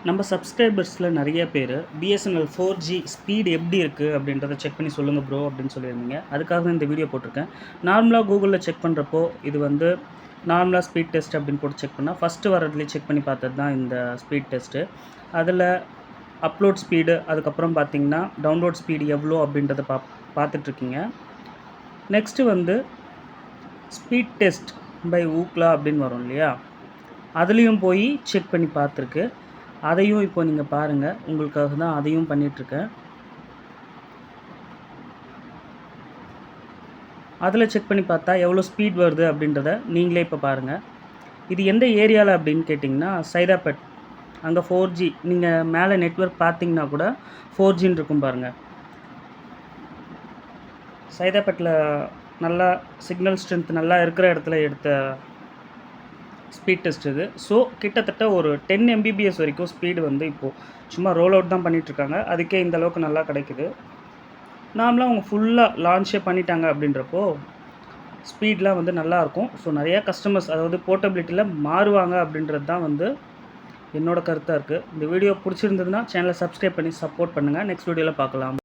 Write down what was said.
நம்ம சப்ஸ்கிரைபர்ஸில் நிறைய பேர் பிஎஸ்என்எல் 4G ஸ்பீடு எப்படி இருக்குது அப்படின்றத செக் பண்ணி சொல்லுங்கள் ப்ரோ அப்படின்னு சொல்லியிருந்தீங்க. அதுக்காக தான் இந்த வீடியோ போட்டிருக்கேன். நார்மலாக கூகுளில் செக் பண்ணுறப்போ இது வந்து நார்மலாக ஸ்பீட் டெஸ்ட் அப்படின்னு போட்டு செக் பண்ணால் ஃபஸ்ட்டு வரதுலேயே செக் பண்ணி பார்த்தது தான் இந்த ஸ்பீட் டெஸ்ட்டு. அதில் அப்லோட் ஸ்பீடு, அதுக்கப்புறம் பார்த்திங்கன்னா டவுன்லோட் ஸ்பீடு எவ்வளோ அப்படின்றத பார்த்துட்ருக்கீங்க. நெக்ஸ்ட்டு வந்து ஸ்பீட் டெஸ்ட் பை ஊக்லா அப்படின்னு வரும் இல்லையா, அதுலேயும் போய் செக் பண்ணி பார்த்துருக்கு. அதையும் இப்போ நீங்கள் பாருங்கள், உங்களுக்காக தான் அதையும் பண்ணிகிட்ருக்கேன். அதில் செக் பண்ணி பார்த்தா எவ்வளோ ஸ்பீட் வருது அப்படின்றத நீங்களே இப்போ பாருங்கள். இது எந்த ஏரியாவில் அப்படின்னு கேட்டிங்கன்னா சைதாப்பேட். அங்கே 4G, நீங்கள் மேலே நெட்வொர்க் பார்த்தீங்கன்னா கூட 4Gன்னு இருக்கும் பாருங்கள். சைதாப்பேட்டில் நல்லா சிக்னல் ஸ்ட்ரென்த் நல்லா இருக்கிற இடத்துல எடுத்த ஸ்பீட் டெஸ்ட் இது. ஸோ கிட்டத்தட்ட ஒரு 10 Mbps வரைக்கும் ஸ்பீடு வந்து இப்போது சும்மா ரோல் அவுட் தான் பண்ணிகிட்ருக்காங்க. அதுக்கே இந்த அளவுக்கு நல்லா கிடைக்குது. நார்மலாக அவங்க ஃபுல்லாக லான்ச்சே பண்ணிட்டாங்க அப்படின்றப்போ ஸ்பீட்லாம் வந்து நல்லாயிருக்கும். ஸோ நிறையா கஸ்டமர்ஸ், அதாவது போர்ட்டபிலிட்டியில் மாறுவாங்க அப்படின்றது தான் வந்து என்னோடய கருத்தாக இருக்குது. இந்த வீடியோ பிடிச்சிருந்ததுன்னா சேனலை சப்ஸ்கிரைப் பண்ணி சப்போர்ட் பண்ணுங்கள். நெக்ஸ்ட் வீடியோவில் பார்க்கலாம்.